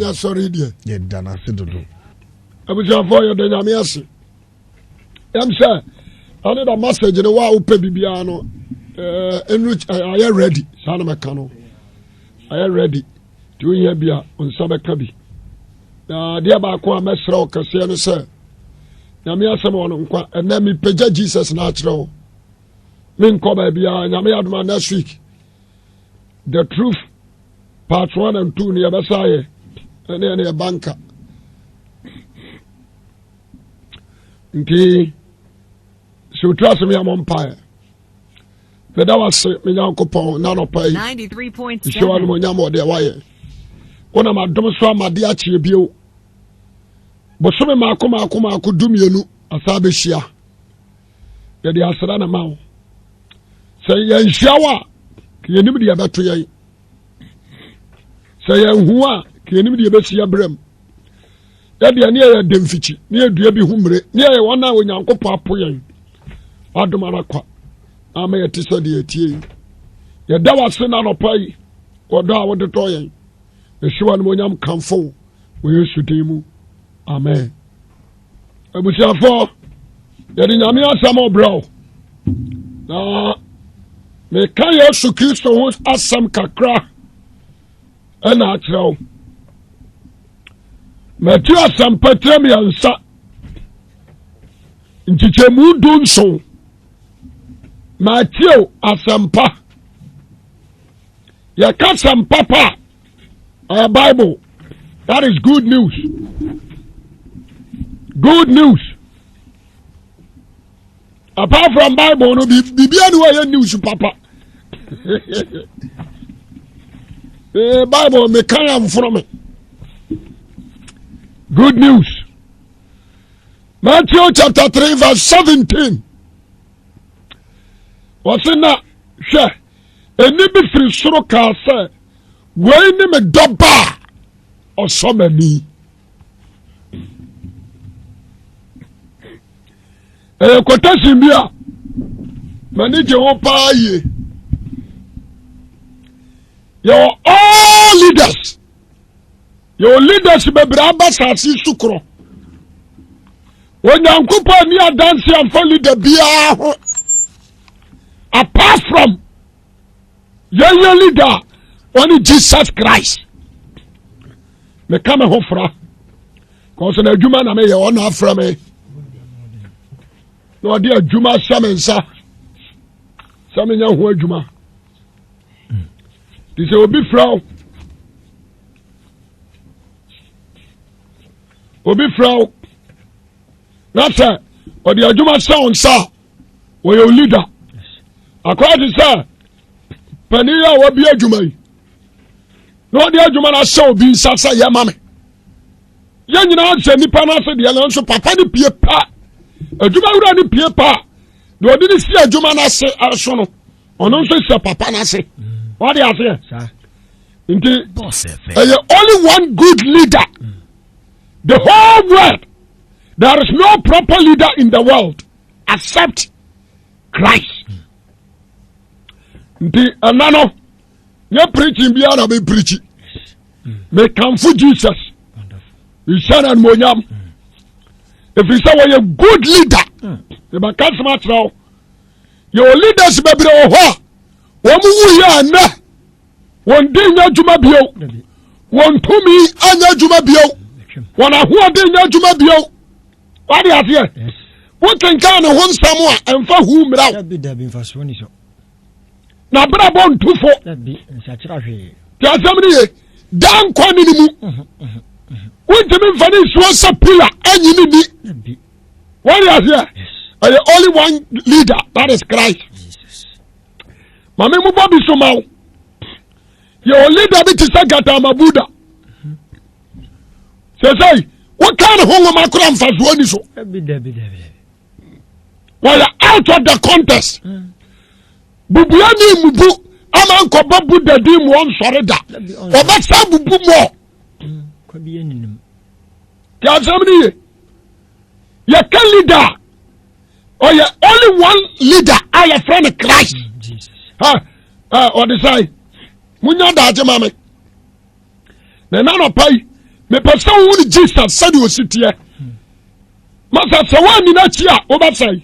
Ya sorry dear. Ye dana se dodo. Abusiafo ye de nyame ase. Yam say I need a message in the wa upe bibia no are you ready? Sana mekano. Are you ready? Do you hear bia onsa beka bi. Na dia ba ko amesra o kase no say. Nyame asem wono nkwa ena mi pagya Jesus na akire wo. Me nko ba bia nyame adoma next week. The truth part 1 and 2 ni abasaye. Ene e banka. Nti so trust me am empire. That was me Yankopon na no pay 93.7 show no nyamo de waye wona madom so amade a chie bio bo so me makoma dumienu asabe hia ye de asra na mawo say ye hia ke yenim de abeto ye say ye hu a ke yenim de besia brem ye de ne ye demfichi ne edua bi humre ne ye wona onyankopon apoyen adomara kwa ama ye tisa de etie ye da wase na no pai odo a wode to yen ye hwa no monyam kamfo wo Yesu dimu amen abusiafo ye de nyame asam obro na me kan Yesu Kristo ho asam kakra ana atrao Matthew asam patrem yansa nchichemu dunso Matthew asampa ya kasampa pa our Bible that is good news apart from Bible no bibia no ya news papa Bible me kan am from me good news Matthew chapter 3 verse 17 Wasina she eni bi firi soro ka se we ni me doba osomani quotation bia mani je ho pa ye your all leaders your leaders be braba sasi sukro onyankopa ni adanse amfa leader bia ho apart from your leader only Jesus Christ me come home fra cause na adwuma na me ye on afra me no dey adwuma shamensa samenya ho adwuma this obi frau na say o dey adwuma sound sa wo your leader according to sir paniya wa bi adwuma yi no dey adwuma na say obi sasa ye mame ye nyina se nipa na se de na so papa ni pie pa adwuma wura ni pie pa do odi ni si adwuma na se aso no ono so se papa na se what dey say sir inti only one good leader the whole world there is no proper leader in the world except Christ nti anano ye preaching bia na be preaching me kamfu Jesus we share and monyam if you say we a good leader you ba kan smart now your leaders be bre ho wo mu wu ya na won din nya djuma bio won tumi anya djuma bio won aho din nya djuma bio what dey afia won kan ho nsam a emfa hu mra dabi mfa so ni so na bra bon tufo dabi nsa kira hwe ya samni ye dan kwani ni mu won mfa ni so sapula anyi ni ni dabi what dey afia only one leader that is Christ Jesus mame mu bobi so mawo your leader be tisagata mabuda say what kind of hongo makura mfa so ni so dabi while out of the contest bubuya ni mubu ama nko babu dadi mu on sore da oba sa bubu mo kwa biye ninim ya zamni ye can leader or ye only one leader I a friend Christ Jesus or the say munya da je mame na na no pai me person who Jesus said you sit here masa se wan ni na chi a oba sai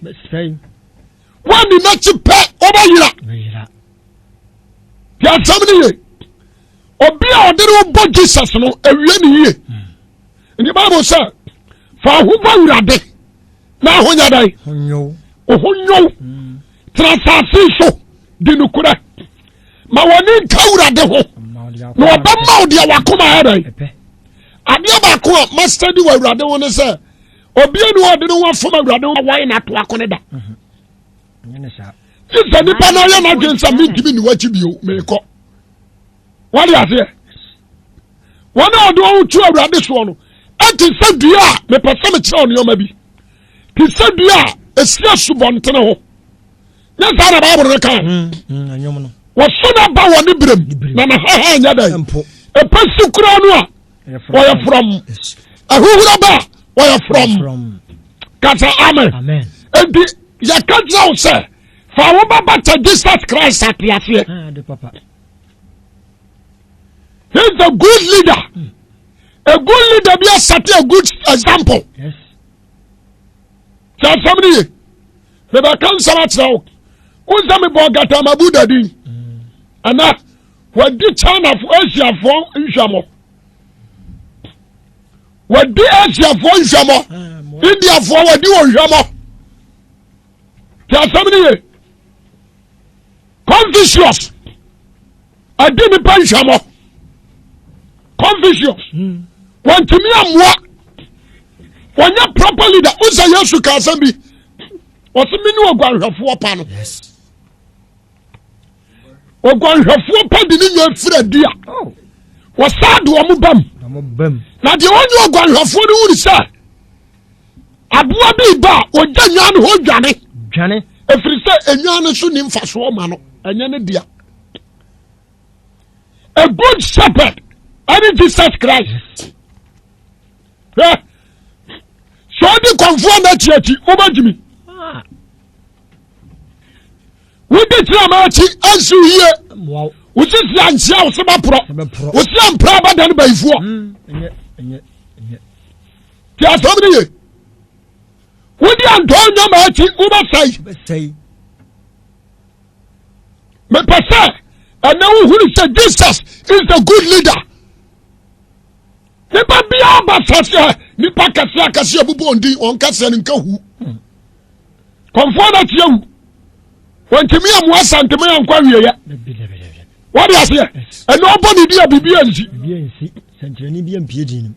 wan ni na chi pe oba yira ya samni ye obi a odere bo Jesus no awie ni ye ndi Bible say fa hu ba urade na honya dai honyo transasi so di nukura ma woni ka urade ho no oba ma odi awakoma ya dai ade ba ko ma study wa urade ho ne say obi enu ode no wafom urade ho wan na to akone da nyene sa isa ni pa na ya na dwensa mi gibi ni wachi bio me ko wali ase wana ode ho tu urade so no enti se dua me pese me kire onyo ma bi ti se dua esia subonte ho na sa na Bible re kan anyom no wo so na ba woni brem na na ha nya dai e pesi kura no a where you from ahuhura ba where you from kasa amen enti ya kaza o se fa wo baba ta Jesus Christ atiafe de papa he's a good leader a good leader be set a good example yes so somebody the bakan samat now unzame bogata mabuda din ana wadi China for Asia for nhwamo wadi Asia for nhwamo India for wadi nhwamo ta somebody Confucius adini pa nhwamo Confucius wantimi amwa wanya proper leader unsa Yesu ka asambi osimini ogwanhwafo pa no yes ogwanhwafo pa di ni nwa fira dia wasade wo mobam na de wonyo ogwanhwafo ni wuri sa aboa bi ba ogya nwa no ho dwane efiri se enwa no so ni mfaso ma no enya ne dia a good shepherd and Jesus Christ so di konfo na chiachi obajimi wudi tira ma chi ansu hie wow wuti si ansia wo se ba pro wo si ampra ba dan baifuo enye ti asomni ye wudi antonyo ma chi uba sai me pasa ana who say Jesus is the good leader nipa bia ba sase nipa kase abubo ndi on kase nka hu konfo na tiewu wantimi amwasa ntimi ankwa wieye what do you say and nobody dia bibia nsi santrani bia mpie din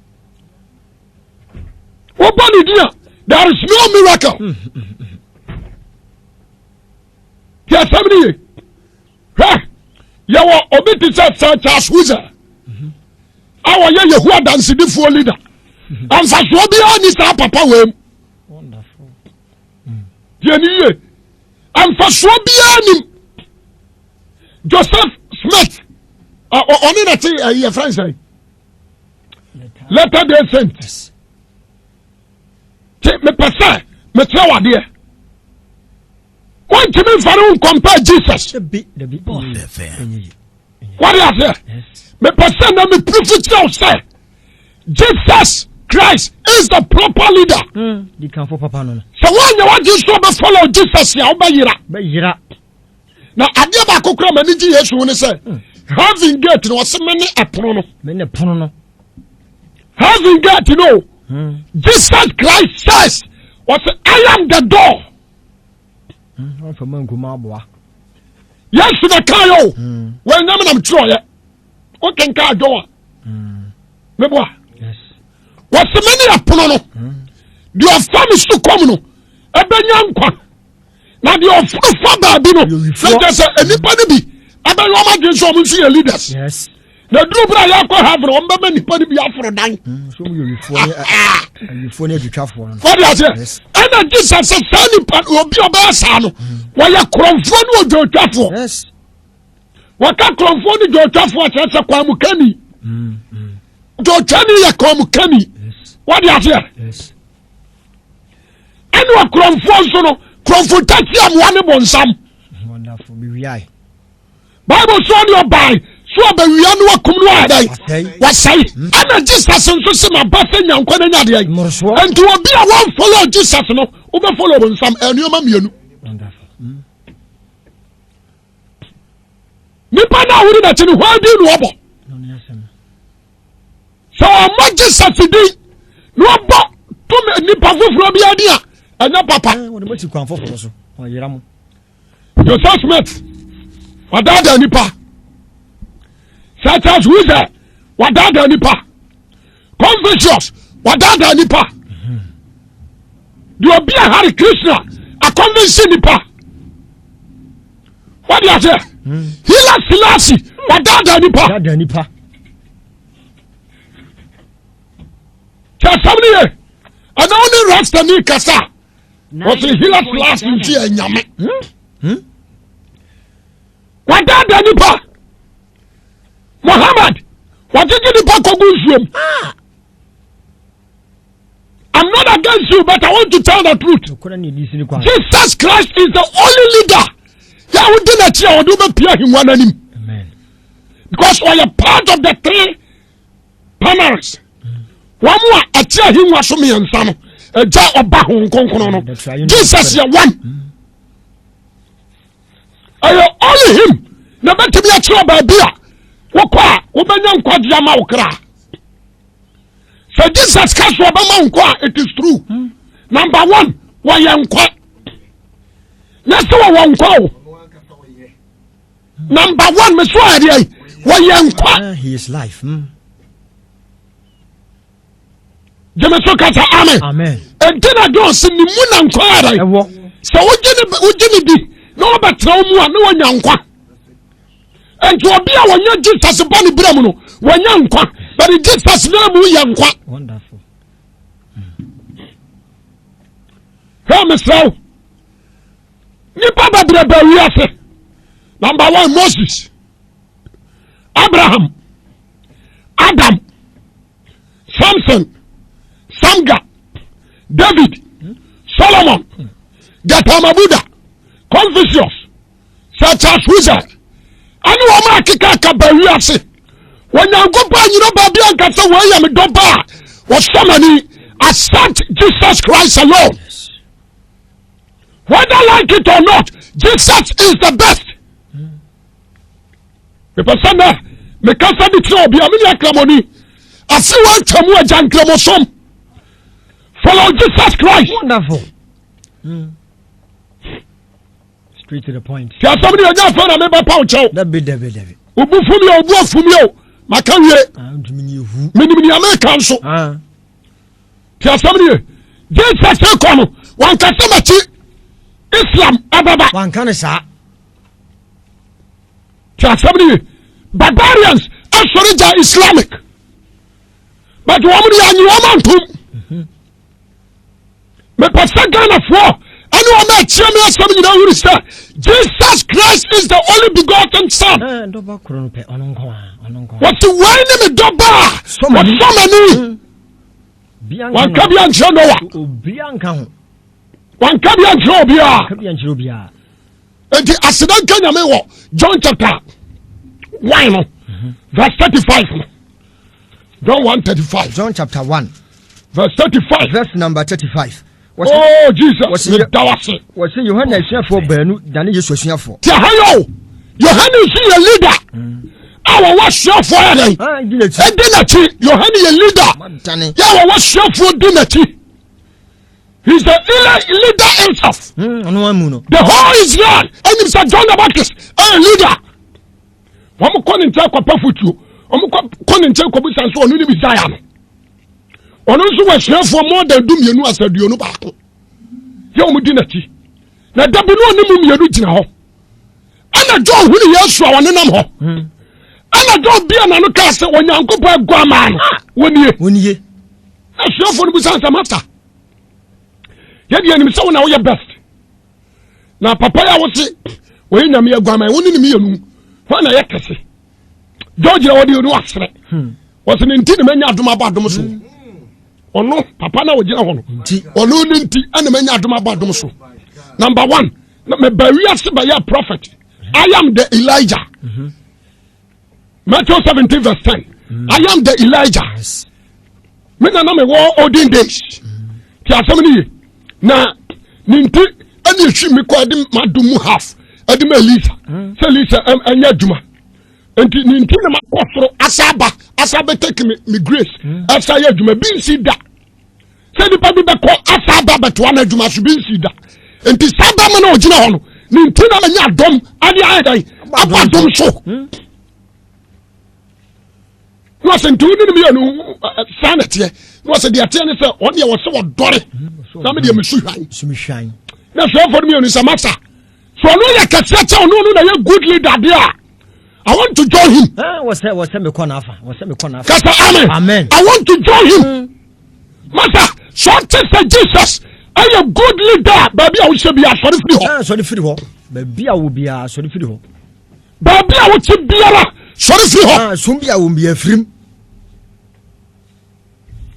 nobody dia there is no miracle ya somebody ha ya wa obiti sa Charles Wuza awa ye Yehua dance before leader amfa so bia ni sa papa wem wonderful Jeniye amfa so bia ni Joseph Smith oni na ti your friend say letter day sent me pasa me trawa de want me faru compare Jesus the big what do you say me pasa na me proof it say Jesus Christ is the proper leader di kan for papa no so when you want to so be follow Jesus ya obayira na ade ba kokora mani ji Yesu ne say having gate no se mene epono no mene pono no having gate no Jesus Christ says what I am the door for man kuma aboa Yesu na kayo when nyam na mtro ye o ken ka door meboa yes what se mene epono no the family to come no ebenya nkwa na the ofuru fa ba bi no so say enipa ne bi abayo ma dwen so mo nsi leaders yes na duru bra ya kwa have no mba mani pa ne bi aforo dan so mo yifo ne adwafo no for that and Jesus say sani pa obi oba sa no wo ya kromfo no odwafo yes waka kromfo no odwafo a tse kwa mu kani do tani ya kwa mu kani what do you say yes and wa kromfo so no kromfo tati am wane bonsam wonderful be wi Bible so no buy so so ba wia no akum no adai wasai ana Jesus nso se ma ba se nyankwa na nya de ai enti obi a won follow Jesus no wo be follow nsam enuoma mienu nipa na wuri na chini hwa di no obo so ma Jesus di no obo to nipa foforo bi ade a anya papa wo de mati kwan foforo so o yira mo Joseph Smith wadada nipa such as Wizard wadada nipa Confucius wadada nipa do be a Hare Krishna a convince nipa what do you say Hila Selassie wadada nipa somebody and only Rasta ni kasa what Hila Selassie nti nyame wadada nipa Muhammad wajiji nipa kogunsuom I'm not against you but I want to tell the truth Jesus Christ is the only leader ya wudi na chia odu be pia hinwa nanim amen because we are part of the three panels wamu a chia hinwa so me nsa no eja oba ho nkonkono no Jesus ya one ayo only him na betimi a chia ba bia wokwa wobanya nkwaji ama okra so Jesus Christ wobama nkwa it is true number 1 wa nkwa na so wa nkwa number 1 me so ade wa nkwa he is life Jemeso kasa amen entina don se ni mu na nkwa ade so wogini di na obetra mu a na wanya nkwa and to be a one Jesus bani bramuno one young kwa but Jesus name young kwa wonderful hey Mr. Nipa ba wiase number 1 Moses Abraham Adam Samson Samga David Solomon Gatamabuda Confucius such as Wizard ani wo ma kika ka ba wiase wonyankopa nyiro ba bia nka se wo yam doba wo somani accept Jesus Christ alone whether like it or not Jesus is the best the person me kasa di tro bia me akramoni ase wan tamu ajankramosom follow Jesus Christ wonderful straight to the point ya somebody anya fa na me ba pa uchew David obu fumi o maka wie minimi ni American so ya somebody Jesus kono wan kasa machi Islam ababa wan kan sa ya somebody barbarians asorija Islamic but wo mu ya nyi wo mantum me pasa Ghana for anyone Jesus Christ is the only begotten Son. What's the wine in the doba? So many. One Kabian Jonoa. One Kabian Jobia. And the accident can John chapter 1, verse 35. John 1:35. John chapter 1, verse 35. Verse number 35. Oh Jesus, was Yohana for Benu than Jesus was for. Tahayo, Yohana is a leader. Our wash your fire. And dinner, Yohana a leader. Our wash your for dinner. He's the leader himself. The whole Israel and Mr. John the Baptist, a leader. One calling Jacob Pafutu, calling Jacob and so on in Zion. Ono so wa hia for more than do mienu asaduo no baako ye o mudi nachi na dabe no onim mienu gina ho ana jo hunu yesu a wone nam ho ana jo bia na no ka se onyankopo agwa ma no wonie ahia for no bi sansa master ye de anim se wona wo ye best na papa ya wo se wo nyame agwa ma woni ni mienu ho na ye kese George na wodi no asre wo se nti ne manya adom abadom so ono papa na wogina ho no ono ni nti ane manya adom abadom so number 1 me ba wiase ba ya prophet I am the Elijah Matthew 17 verse 10. I am the Elijah. Yes. Me na me war olden days. Ti asem ni na ninti ani ehwi me ko ade madum half ade ma Elisa. Se Elisa anya adwuma. Enti ninti na makosoro asaba take me grace. Asa ya adwuma bi nsi da. Se nipa bi be ko asaba beto na adwuma so bi nsi da. Enti saba me na ogina ho no ninti na anya adom ade ayedai abadom so. No se ntu ni me anu sanete no se de ate ne se on de wo se wo dore na me de me suhwan na so for me anu samasa so no ya katia no na ya good leader there. I want to join him. What's me konafa? Amen. Amen. I want to join him. Master, so say Jesus, I am good leader. Baby, I will be a sorry free ho. Baby, I will be a sorry free ho. Baby, I will be a sorry free ho. Somebody I will be a free.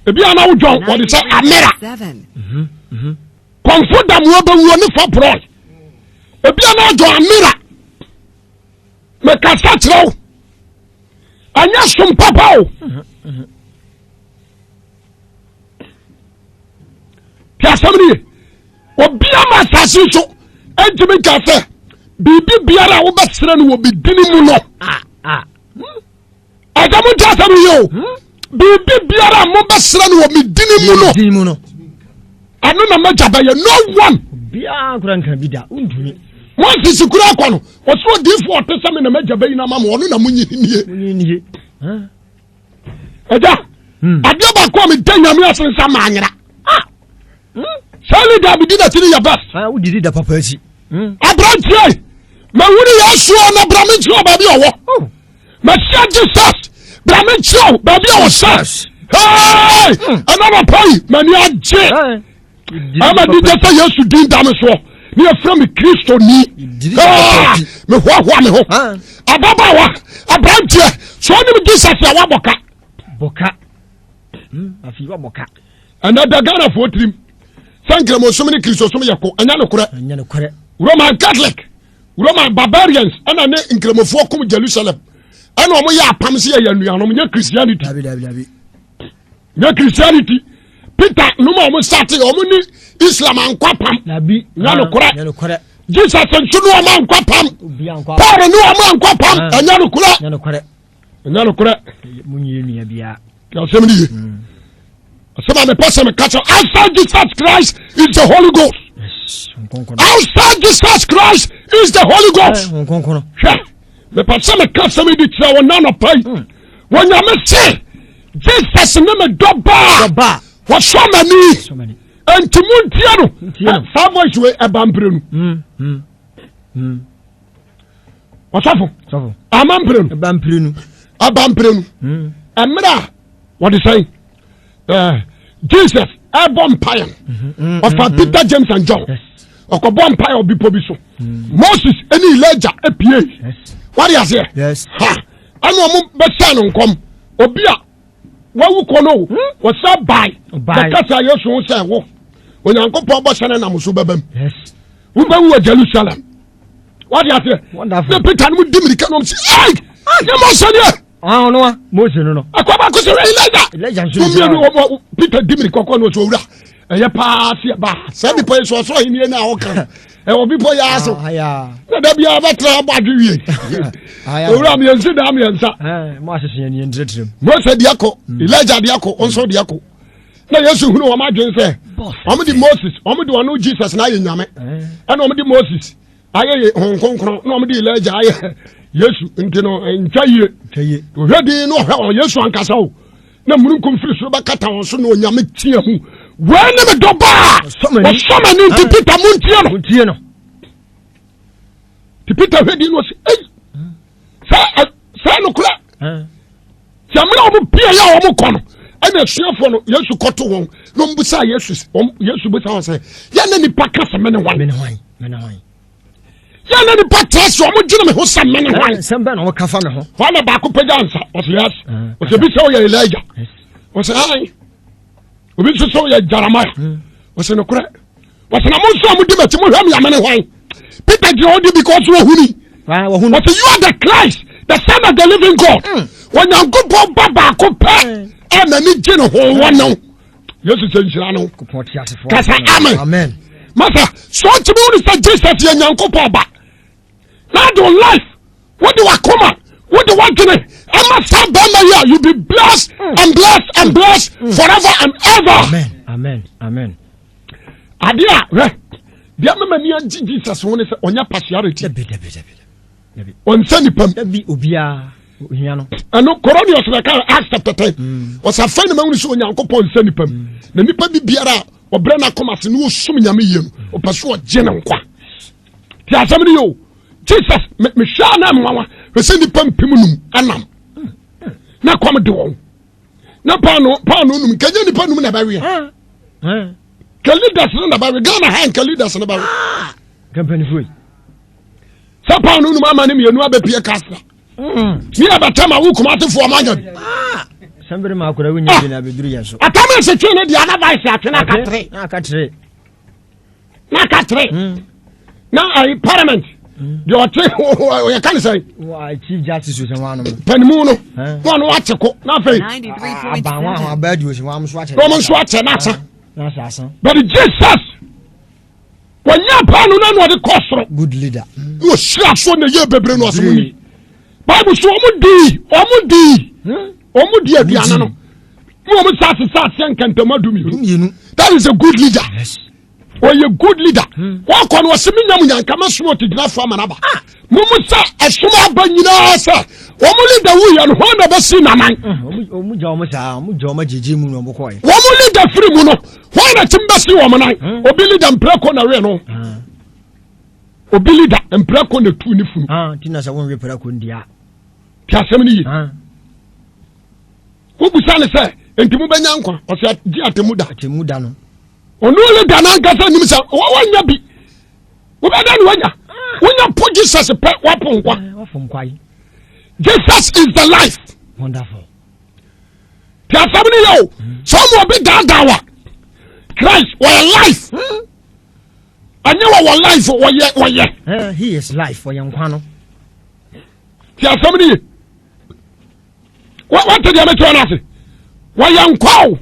Baby, I now join. What is that? Amira. Comfort them. We will be running for broad. Baby, I now join Amira. Me kasa trao anya som papa o tiasamni obia ma sase so entimi kasa bibi biara wo besere no wo bidini mu no adamu tiasamni yo bibi biara mo besere no wo bidini mu no anu na majaba ye no one bia kuranka bida undumi One is Kura Kono, or so deep for some in a major bay na mamma, one Muni. Ada, I never come in 10 years in Samana. Sally Dabby did that in your best. How did it, Papa? I brought you. My Woody also on a Brahmin show, baby. Oh, my son just Brahmin show, baby. Oh, says, hey, another pay, Mania J. I'm a DJ, yes, you didn't damage. Me from the Christo ni me hwa me ho ababa wa abrantie so ni Jesus ya wa boka afi wa boka another Ghana for trim sankra mo so many Christo so me yako anya no kore Roman Catholic Roman barbarians ana ne nkremofo kom Jerusalem ana omo ya apam se ya nua no nya Christianity nya Christianity Peter no mo start omo ni Islam ankwapam nabi nyano kore Jesus nchunu ama ankwapam Paul no ama ankwapam nyano kore munyi nua bia ya semni asema me person me catch outside Jesus Christ is the Holy Ghost outside Jesus Christ is the Holy Ghost me person me catch me di tira wona no pai wonya me say Jesus ne me doba wa so many enti muntia no Samuel we ebamprenu wasafo amamprenu abamprenu emra what is saying Jesus ebom payan of Peter James and John okobom payan obipo bi so Moses eni Elijah epie what is here yes ha anu omo be san nkom obi a wawu kono wo sa bai kasa Yesu say wo onyankopon bo sene na muso babam yes wo ba wo Jerusalem what you say wonderful the Peter no dimirika no say hey ya mo sene no Moses no akwa ko say Elijah so Peter dimirika ko no so wura eye pa se ba say bi po so so hini na wo kan obi po ya so na da bia ba tra ba dwie owura mi ensi da mi ensa mo asese ni entretrem Moses diako Elijah diako onso diako na Yesu hunu wa madwen se omo di Moses omo di wonu Jesus na yenyame na omo di Moses aye honkonkron na omo di Elijah aye Yesu ntino ntwaye ohwedi no ohwe Yesu ankasa o na mununkum firi so ba kata won so na onyame tia hu wene me doba so many nti Peter muntie no ti Peter hwedi no se sa no kula jamna omo pia ya omo kono ana suafo no Yesu koto won no mbusa Yesu busa won say ya na nipa kasa mene wan ya na nipa traso omo dwene me ho sa mene wan sembe na wo kafa me ho wala ba ko pega ansa o say yes o say bi so ya Elijah o say ai obi so ya Jeremiah o say no kure o say na mo so omo di meti mo hwam ya mene wan Peter je odi because wo huni wa hunu o say you are the Christ the son of the living God. When you go baba compare and any general one now. Yes, it's amen. Master, so to me, is Jesus and Yanko Papa. Now, your life, what do I come on? What do I want to do? I must have Bama, you be blessed and blessed and blessed forever and ever. Amen. Amen. Amen. Adia, right? The man Jesus wanted on your partiality. On Sunday, Ubia. And no Coronius like Acts chapter 10 was a friend of mine who Yanko Pon Senipum. The Nipa Biara or Brenna Comas and who swimming Yamium or Pasua General. Tia somebody you. Jesus, me shana mama, we send the pump pimunum, anam. Na come do. Na pano, can you depend on the barrier? Can lead us on the barrier? Ghana hand can lead us on the barrier. Company free. Sapano, mamma, you know, be Pierre Castro. You have a time I will come out for a man. Somebody mark would have been doing so. I come and say, the other vice, Nakatre. Now, I parliament. Your you can't say. Why, Chief Justice was one Penmuno, one watch a cook, nothing. 93.1 bed was one swatch. Roman Swatch and Nasa. But Jesus, when you're Panu, what the cost good leader. You slap on the year, Bebrin was me. Bible so Omudi, Diana. Woman Sassi and Cantamadu. That is a good leader. Yes. Or you good leader. Walk on was similar and come smoke to glass from another. Mumusa, a small banana, sir. Only the way and one of us in a man. Mujoma Jimu no Mokoi. Only the free muno. Why not Timbasi woman? Or Billy and Prac on a reno. Or Billy and Prac on the two nifu. Tinas, I won't repair Kundia. Casamini. Who was say? And Timubanyanko, or said Diatemudano. Only Dananka himself. One yabi. What when you put Jesus a pet weapon, Jesus is the life. Wonderful. Tell somebody, some will be that Christ, what life. I know what life, he is life for young Quano. Tell somebody, what did you make to why young cow?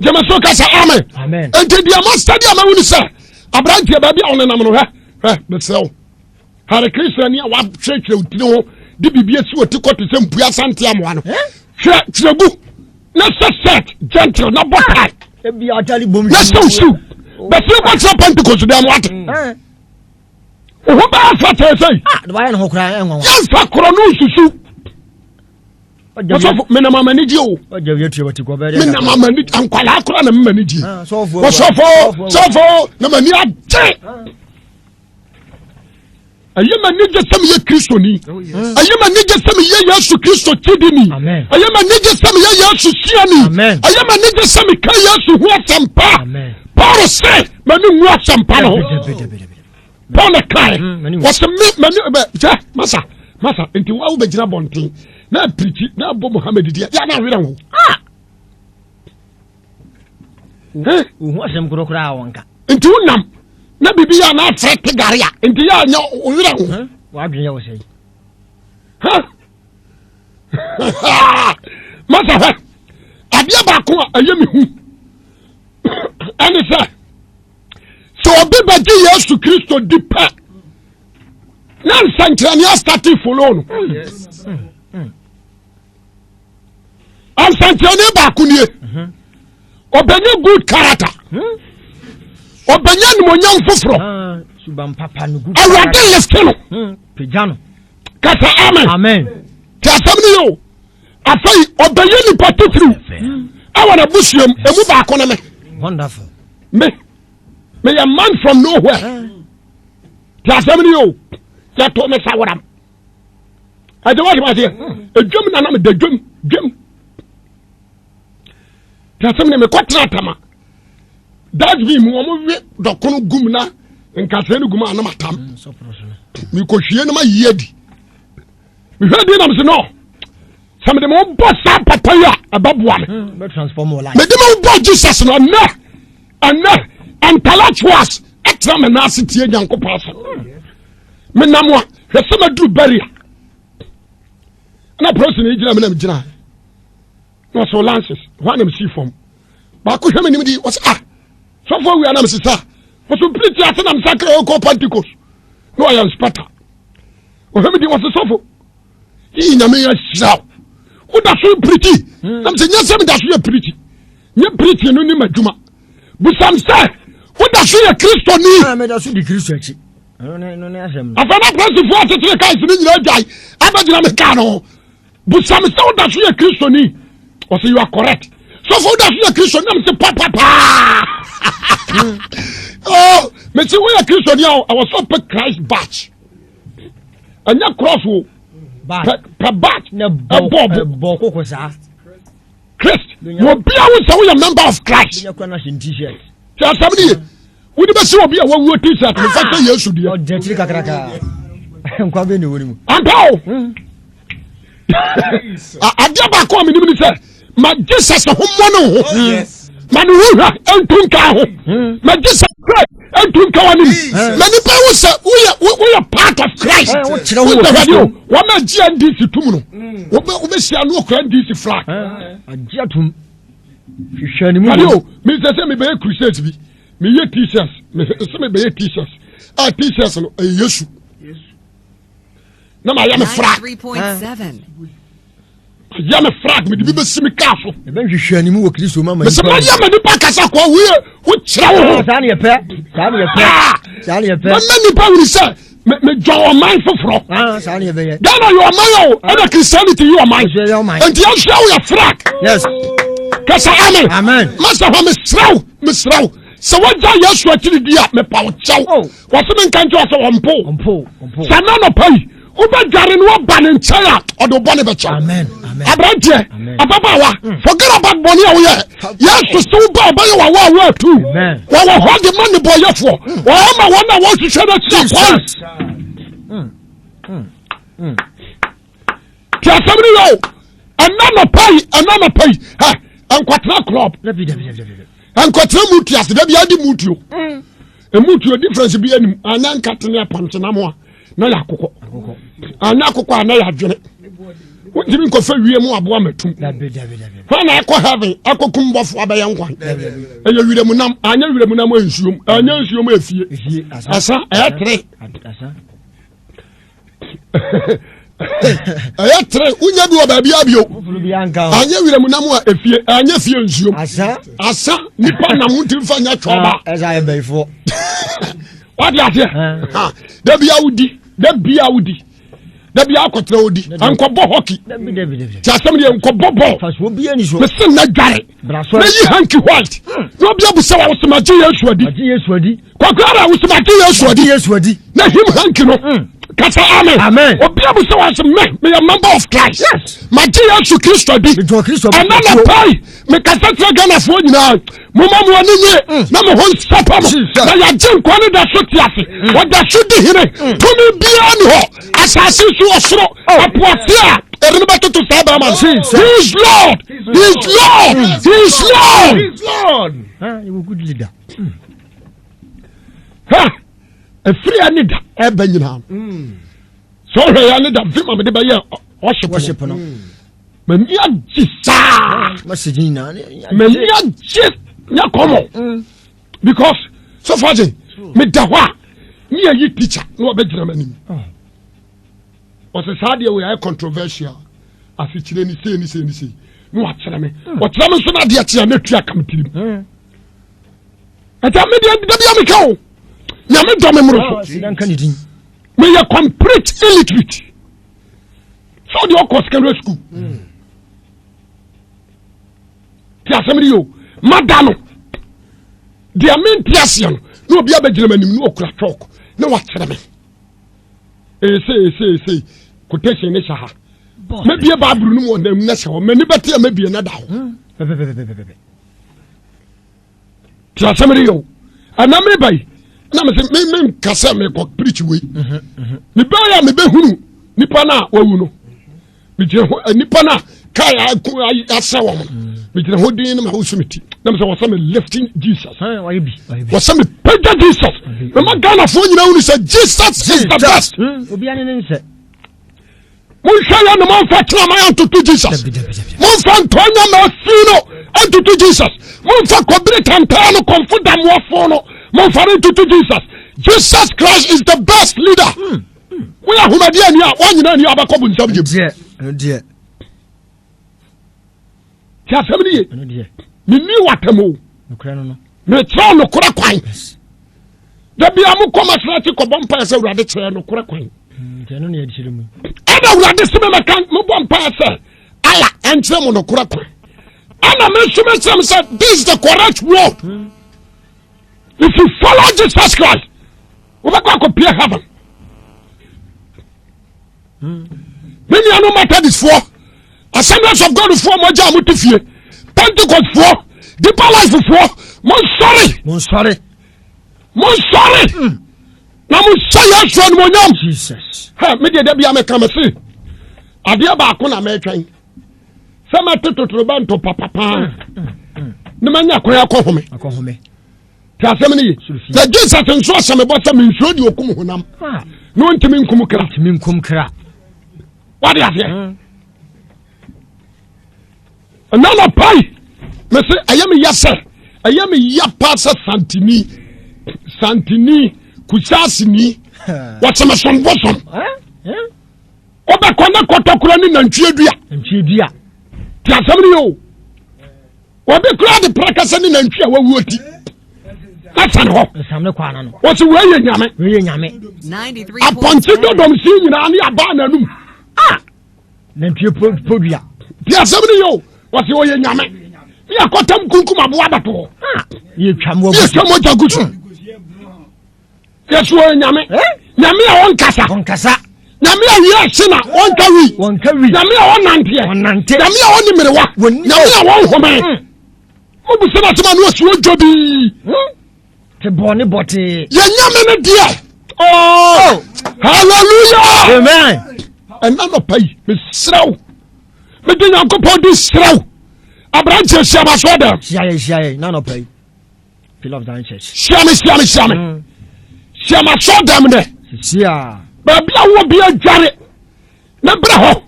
Jamasoka sa amen. Amen. And the master dia ma woni say abrantie ba bia onenam no but so Hare Krishna ni wa hwehwe utine ho de bibia si woti kote se mpua sante amwa no hwegu na set gentle na botai e bia atali bom na so but se ko so Pentecost dem wat o ba fa te say the why no kra enwa yan fa kro no susu mena mama ni dio oje yetu wati ko bere mena mama ni ankwala akora na mama ni di sofo na mani ate ayema ni je sam ye Kristo ni ayema ni je sam ye Yesu Kristo tidini ayema ni je sam ye Yesu siani ayema ni je sam ka Yesu hu asampa Paul say mani hu asampa no Paul kai was me masa enti wa be gina bontin na preach na bo Muhammad dia ya na wera ho hu asem krokra wonka enti unam na bibia na trek garia enti ya nya wera ho wa dwen ya wo sei masa abia ba ko ayemi hu ani sa so obi ba ji Yesu Kristo dipa nan sankrania starting follow no yes am sankrania ba kunie obenye good character obenye no monyam foforo subam papa no good awade lefte no pejano kata amen ta samni yo afai obenye ni patitru awana busuem emu ba ko na me wonderful me a man from nowhere ta samni yo ya to me sawaram I don't want to say a German and I'm the Jim. Tell me quite tama. That's me, Momo, the Kono Gumna, and Catherine Guma, and Matam. We could hear my yedi. We heard them no. Some of them all boss up papaya above one. But transform more life. But them all bought Jesus and Palatuas, extra menacity and Yanko Passon. Menamwa, the summer do barrier. na person e gina me na me gina no so lances one am see from ba ko hwe me nim di was so for we na me sisa was so pretty ase na me sakra o ko Pentecost no I am Sparta o hwe me di was so for yi na me ya shaw who da so pretty na me se nya se me da so ya pretty nya pretty no ni madwuma bu sam say who da so ya Kristo ni me da so di Kristo achi no asem afana president for tetre kai se ni nyina jai abagina me ka no bu sam say who da so ya Kristo ni o say you are correct so for that you are Christian na me say pa oh me say we are Christian now I was so pick Christ batch anya cross wo per batch na bo ko sa Christ wo bia wo say we are member of Christ ya kwa na shin t-shirt ya sabni wo di be say wo bia wo t-shirt me fa say Yesu dia o de tiri kakraka nkwa be ni woni mu ampao adia ba ko me ni say ma Jesus homo no yes ma no hu entunka ho ma Jesus Christ entunka wani ma ni pa wo say we are part of Christ wo ma GNDC tum no wo be sia no okra NDC flag agia tum hwehwani mu ayo me say me be crusade bi me ye t-shirts me say me be t-shirts t-shirts no Yesu na ma ya me flag 3.7 ya me frag me di be simi kafo e ben hwehwani mu wo Kristo mama me se ma ya me di pa kasa kwa wo kira wo sa na ye pe na ni pa wuri se me jo man foforo sa na ye be ye Ghana your man and Christianity your man and you show your frag yes kasa amen master ho me sraw so what ja Yesu akiri dia me pa wo chaw wo se me kan jo so ompo sa na no pai Uba jare no ba ne nchaya odo bone be cha amen abrantie ababawa forget about money awo ye yes so ba ba ye wa tu wa hold the money boy yefo wa ma wona wo hwehwe na ti asabri yo anana pai ha ankwatra club ankwatra mutu as da bia di mutu mutu difference bi anim anankatene apanchena mo na yakoko anya akoko na ya dwene wotimi nko fa wie mu aboa matum fa na akọ heaven akokum bofo abaye nkwan eya wire mu nam anya wire mu nam ansuom anya ansuom afie asa etre etre unya bi oba bia bio anya wire mu nam afie anya fie ansuom asa nipa nam ntim fa nya twoba esa e beifo what you say da bia wudi da bia akotra odi ankobo hockey ti asem de ankobo ball faso bia ni so me sin na dware na yi hanky white no bia bu se wa wosemaje Yesu adi kwakara wosemaje Yesu adi na him hanky no kasa amen obia bu se wa se me a member of Christ yes maje Yesu Kristo adi anana pai me kasa tra Ghana fo nyina mama mo ani nye na mo hon sapa mo na ya jin kwa ne da so tiase wo da so di hire tumi bia ni ho asase su osoro apoatia erinu beto to saba man he's Lord ha you good leader ha a free anida e banyina so he ya ni da vima me de ba ye worship no mani ajisa message ni na mani ajisa nya komo because so far me da hwa ni ayi teacher no obegina manim o se saade we are controversial afikire ni sei no akyere me o kyere me so na de akyere na tua kam tirim ata me de bia me ka o nya me do me mro so dan kan din me ya complete illiterate so de o secondary school ti asem yo madano dia mentiasian no obi abegina manim no okura talk na wa kyere me say quotation ne shaha maybe Bible no won dem na shaho mani bete maybe na da ho ti asemri yo aname bai na me se me kasa me ko preach we ni ba ya me be hunu nipa na wawu no me je nipa na kai asa wo me je ho din na ma ho sumiti na me se wasame lifting Jesus wasame pega Jesus me ma Ghana fo nyina unu se Jesus is the best obi ani ne nse Munshaya no Monfa Trama and to Jesus. Monfa Antonia Masino and to Jesus. Monfa Cobrit and Tano Confut and Wafono. Monfa to Jesus. Jesus Christ is the best leader. We are Humadiania, one in any other common subject. Dear. Dear. Me knew what to move. Me try no Kurakwine. There be a more commercial compass over the chair no Kurakwine. I don't know this can't move on past Allah and some on the Kurakwine. And I mentioned some said this is the correct road. If you follow Jesus Christ, we will compare heaven. Many are no matter this for Assemblies of God for Maja Mutifie, Pentecost for Deeper Life for Mon sorry. Now say yes one more name. Jesus. Hey, me dey be amekamasi. Adia ba ko na me twen. Se ma tototro ba nto papa. Ne manya koya akɔhome. Ti asɛm ne yi. The Jesus nso asɛm bo sɛ me nsuo di okum honam. No ntimi nkum kra. What is it? Another pie. Me say I am yapa Santini Kusasini. What's my son bosom? Oba kona kotokura ni nantwiedua. Ti asɛm ne yo. Obi kura de prakasa ni nantwie awuoti. That's an ho. Samne kwana no. What's we ye nyame? 93. Aponti dodom si nyina ne aba na num. Nantwie podua. Ti asɛm ne yo. What's we ye nyame? Ya kotam kunkum abo abato. Ye twamo jagusu. Yes, we nyame. Nyame a wonkasa. Nyame a wi asena wonkawi. Nyame a wonante. Nyame a woni merewa. Nyame a wonhome. Obusa na tuma no osuo dwobi. Te bone bote. Ye nyame ne dia. Oh! Hallelujah! Amen. And none of pay. Me sraw. Me de Nyankopɔn di sraw. Abrante siama so dem. Shia, none of pay. Fill of the church. Siama. Siama so dem ne. Shia. Ba bia wo bia dware. Na bra ho.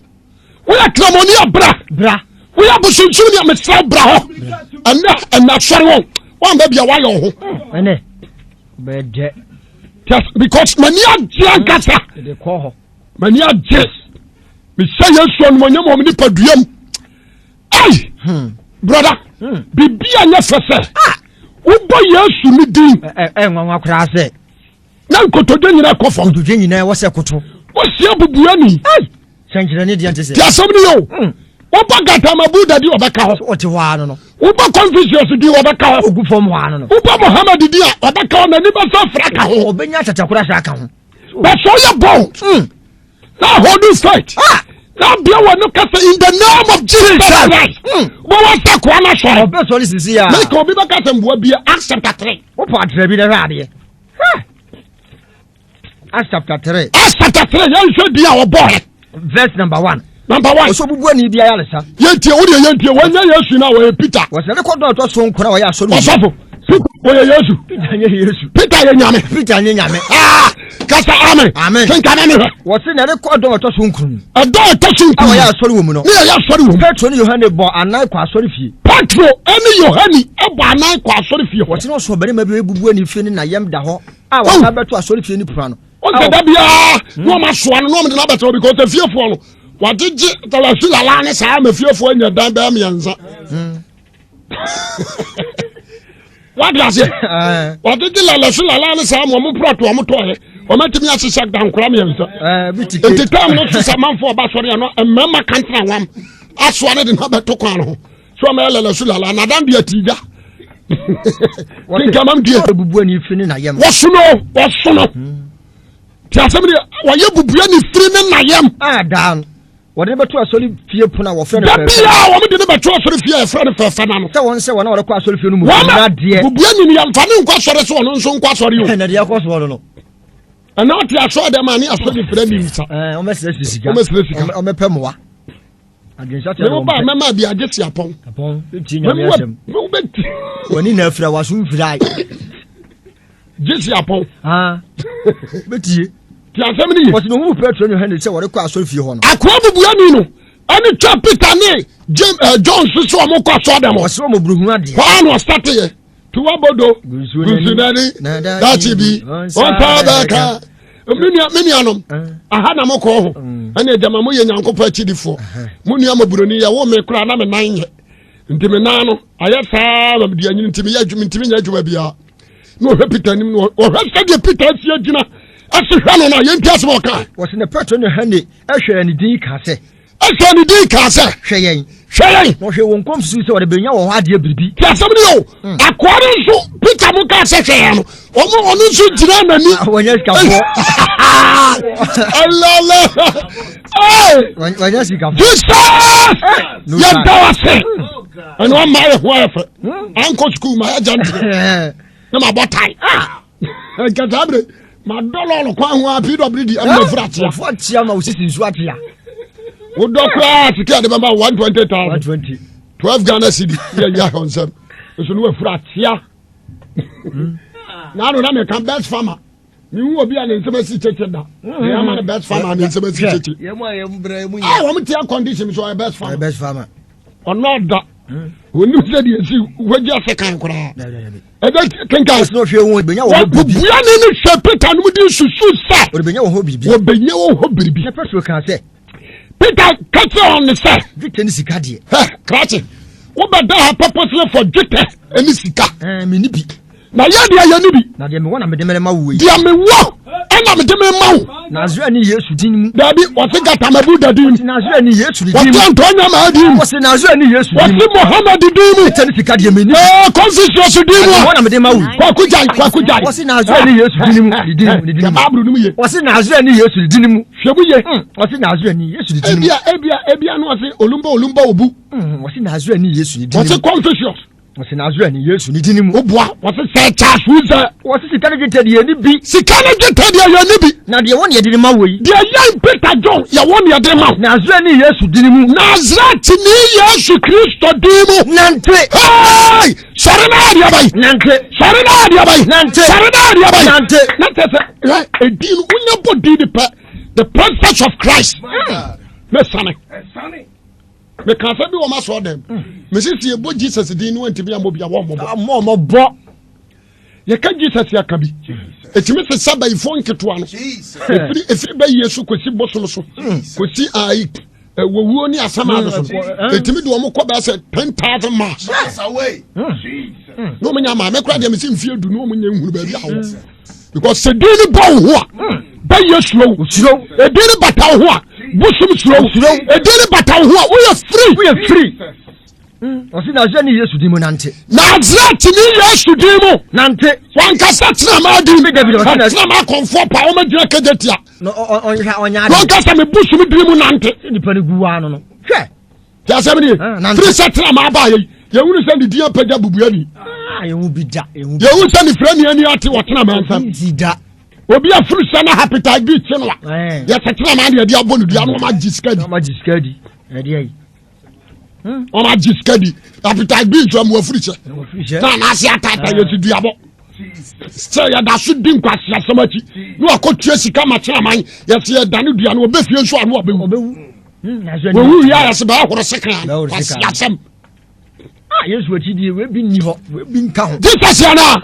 Wo ya kramoni abra. We have busunsu ni me sraw bra ho. And na sori won. One baby a wire ho. Ene. Be just because mania jiankasa. De ko ho. Mania jes. Me say yesu on monyam o ni paduam. Ai! Brother, bibia nya fese. Wo boy yesu ni din. Nwanwa kura se. Na nkotodwe nyina kofo. Nkotodwe nyina wo se koto. Wo sia bubuani. Ai! Sankire ni dia ntese. Ti asomni yo. Wo ba gata mabuda di obeka ho. O ti wa no. Wo ba Confucius di obeka ho. Ogu fom wa no. Wo ba Muhammad di a obeka ho na ni ba so fraka ho. Obenya tatakura sha ka ho. But so you bold. Now hold this fight. Now be one no kasa in the name of Jesus Christ. Wo wa sa kwa na so. Obe so ni sisi ya. Make obi ba kasa mbo bia Acts chapter 3. Wo pa 3 bi na rade. Acts chapter 3. Acts chapter 3 yan so dia wo boy. Verse number 1. So bubu ni bia yale sa. Yentie wo de yentie wanya Yesu na wo Peter. Wo se record to so nkora wo ya so. Osofo. Wo Yesu. Peter ye nyame. Kasa amen. Kenka na me. Wo se na record to so nkuru. Ado to so nkuru. Wo ya sori wo mu no. Ne ya sori wo. Petro ni Yohane bo anan kwa sori fie. Petro eni Yohane ebo anan kwa sori fie. Wo se no so bere ma bi bubu ani fie ni na yam da ho. Wo na beto asori fie ni pura no. O se da bia no ma so ano no me na beto because the fearful no. What did you tell us? La lane sa me fearful in your damn mianza. What does it? What did you la lane sa mo proto mo to he? O matimi asisa dan kura mianza. The time not to some for basori no e mema kantra wam. Aswane de na beto kwan ho. So me la lane na dan bia tija. What kamam die bubu ani fini na yam. Wosono. Ti asemi wa ye bubu ani fini na yam. Dan. What never to a solid fear puna or friend. Dabia, what did the mature fear friend for Fernando? So one say one or quite solid fear. Dear, Bubiani and Fanning Quasar so on so quasar you. And the Aquas Wallano. And not I saw the money as well friend. Almost on a pemoa. Against that, Mamma be a just upon 15 years. When in Africa was who fly. Just upon. But ye ti asem ni was no who Petro no Henry say what kwa so fie ho no akwa bubuani no ani twa Peter ne John so mo kwa so dem was mo bruhu ade kwa no start ye tuwa bodo gunsunani dachi bi on tabaka mini anom aha na moko ho ana jama mo ye nyankopɔ akidifo muni amaburoni ya wo me kura na me nan ye ntimi nan no ayasa ba bi anyi ntimi ya adwumi ntimi nya adwuma bia no hwe Peter nim no o hwe sɛ de Peter asia gyina asehwa no na ye ntiase mo ka was ne Petro no Henry ehwɛ ne din ka sɛ hwɛ yɛn no hwɛ won komsu sɛ ɔde benya wɔ hɔ ade biribi ti asɛm ni o akware nso Peter mo ka sɛ hwɛ yɛn no ɔno nso gyina nani wɔnyɛ sikafo Allah wɔnyɛ sikafo Jesus ya dawase ɛno ama yɛ ho afɛ anko school ma ya jante na ma botai nkasabre ma dollar kwa ho PWD am na fratia fratia ma usisi nsu atia wo dokra sika de baba 120,000 12 Ghana cedi ya honsam so no fratia na no na me kan best farmer ni wo bi an nsema si cheche da ya ma best farmer an nsema si cheche ye mo mbra mu ya wo mtia condition so best farmer ono da woni se de si waji asekan kura ebe kenkan no hwe won benya wo bibi ya ne hwe Peter no di susu sa wo benya wo bibi wo benya wo bibi na Petro kan say Peter catch on the side Victor ni sika de cratch wo bada ha purposely for Victor eni sika me ni bi na ya de ya ni bi na de me wona me de me ma wo yi de me wo ena me de me ma wo na Nazareth ni Yesu din mu dabi o se gata mabu da din Nazareth ni Yesu din mu o se Antonia ma din o se Nazareth ni Yesu din mu o se Muhammad din mu tani sika de me ni Confucius din mu wona me de ma wo kwa kujai o se Nazareth ni Yesu din mu din mu babru ni mu ye o se Nazareth ni Yesu din mu hwebu ye o se Nazareth ni Yesu din mu ebia no o se olumba obu o se Nazareth ni Yesu din mu o se Confucius o se Nazareth ni Yesu din mu oboa o se secha suza o se sika de de ni bi sika de ya ni bi na de won ye de ma wo yi de yan Peter John ya won ye de ma Nazareth ni Yesu din mu Nazareth ni Yesu Kristo din mu nante hey sare na dia bai nante sare na dia bai nante sare na dia bai nante right edin unya body the presence of Christ me sane me kan fa bi wo ma so dem me sisi e bo Jesus din no ntimi amobia wo mo bo ye ka Jesus ya ka bi etimi se saba ifo nketo ano efiri ba Yesu kosi boso so kosi ai wowuo ni asama so etimi de wo ko ba se 10,000 miles away no menya ma me kura de me si mfie du no menya nhuru ba bi awo because se din bo ho a ba Yesu wo edin bata ho a busum suro edin bata ho a we are free o si Nazareth ni Yesu din mu nante Nazareth ni Yesu din mu nante wan kasa tena ma din David o tena ma konfo pa o ma gira kejetia no onya wan kasa me busum din mu nante ni pa ni guwa no hwe ya se me ni free set na ma ba ye wunu se ni dia pagya bubuani ye wu bi da ye wunu se ni frani ani ate wotena ma nsam da obi afuru se na happy bi chinwa ya setena ma de dia bonu dia no ma jiskadi e de ai o ma jiskadi appetite bi nso am afuru se na ase atata ye ti duabo se ya da su din kwasi asamachi no akotua sika ma chena man ya se ya dane dua no obefie nso ano obewu wo ya ya se ba ahoro sekan kwasi asam Yesu achidi we bi ni ho we bi nka ho Jesus ya na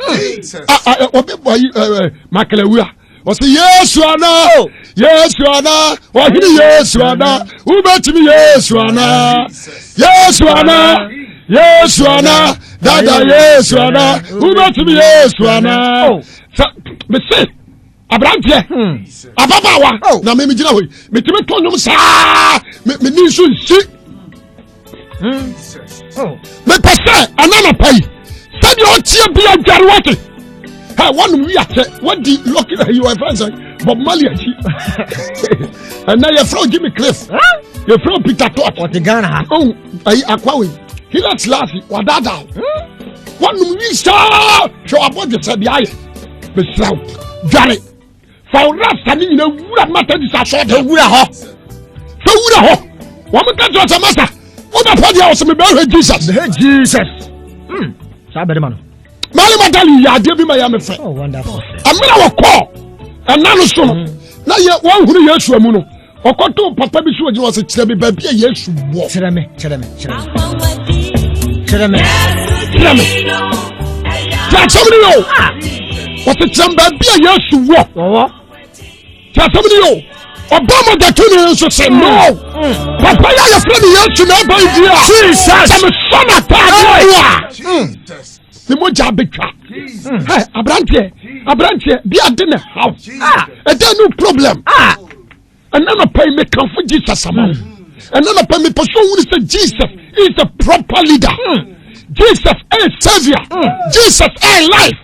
obi boy makalawua o se Yesu ana o hini Yesu ana u betimi Yesu ana dada Yesu ana u betimi Yesu ana me se abrantie ababawa na me gina hoyi me timi to nyum sa me ni so nsi me pese anana pai sabi o tie bia dware wate ha wonu wi ate wadi lucky you are friends Bob Marley achi and now you from Jimmy Cliff you from Peter Tosh what the Ghana oh ai akwawe he lets last wadada wonu wi sa show about the sabi aye be saw dware fa rasta ni na wura mata di sa so de wura ho wo me ka to masa what the party house me be Jesus Sabere man Mali Madali ya de bi ma ya me fe oh wonderful amina wo call and nanu so na ye wan hunu Yesu amu no okoto papa bi so ogina wase kyerɛ me ba bia Yesu wo kyerɛ me ta somni yo wase kyerɛ ba bia Yesu wo ta somni yo Obama da tuni so say no papa ya your friend Yesu na ba dia Jesus am son Jesus the moja betwa hey abrante bi ade na how e dey no problem and none of pay me come for Jesus amount and none of pay me person who say Jesus is the proper leader Jesus is savior Jesus is life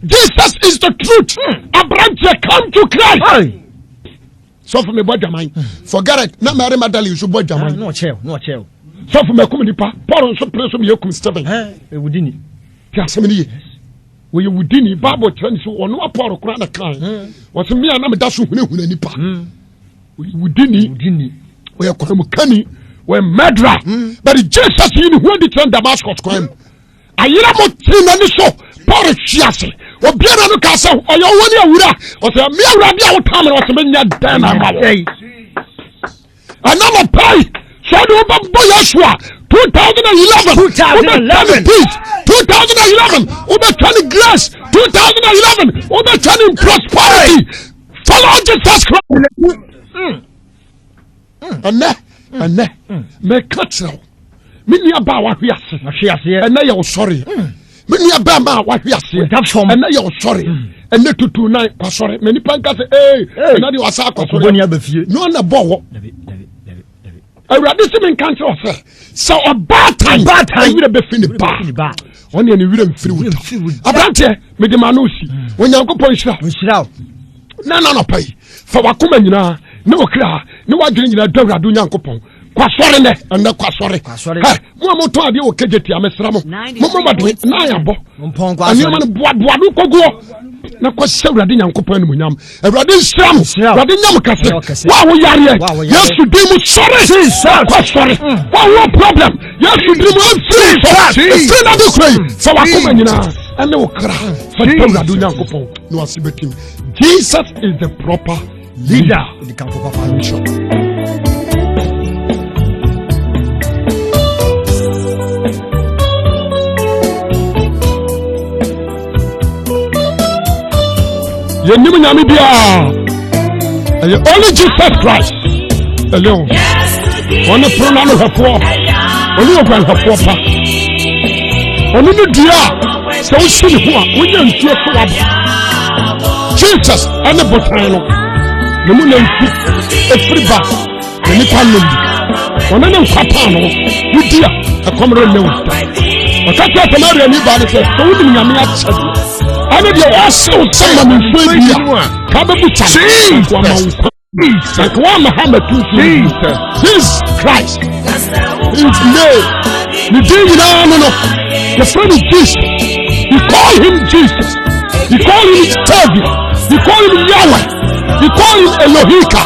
Jesus is the truth abrante come to Christ so for me body mind forget it na Mary Magdalene so body mind no chill so for me come nipa Paul so pray so me yakum Stephen e wudini ti asem ni ye we wudini Bible trend so ono Paul kura na kan was me na me da so huna nipa we wudini we akwa mu kani we murderer but Jesus in who the turn Damascus kwam ayira mo tin na ni so Paul chiase obiara no ka se oyo woni awura o se me awura bia wo tam no se menya dan na ma wo anama pay so do bo Yeshua 2011 over 20 grace 2011 over 20 prosperity follow Jesus Christ and me catch me ni aba wa hwiase and na you sorry me ni aba ma wa hwiase and na you sorry and na tutu na kwa sorry me ni panka say na di wasa kwa sorry no na bo awurade se men kan tro say so a bad time we be fini ba on ye ni wira mfiri wuta abrante me de manusi onyankopon hira na pai fa wakoma nyina ne okra ne wadwene nyina dawurade onyankopon kwa sore ne anda kwa sore mo to ade o kejeti amesra mo badwe na ya bo ani ma ne boa do kogo na kwa sawurade nyankopon ne munyam awurade nsram awurade nyam kase wa wo yare Yesu di mu sore kwa sore wa wo problem Yesu di mu free na do krai fa wakoma nyina ene okra fa awurade nyankopon no asibetim Jesus is the proper leader the camp of foundation. You need me bia. Only Jesus Christ alone. Only pronoun of her only of her papa. Only the dia. So see who we don't see Jesus and the botano. The moon a free bath. The Nipan. One of them papano. We dear a common no. I can't tell Maria anybody says, so we didn't have I know you are so someone in India. Probably Jesus. Like one Muhammad Jesus Christ. His name. The day no. The friend of Jesus. You call him Jesus. You call him Savior. You call him Yahweh. You call him Elohika.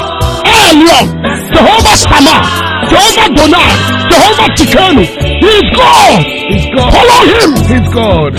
Elion. Jehovah Shammah. Jehovah Donai. Jehovah Tikanu. He is God. Follow him. He's God.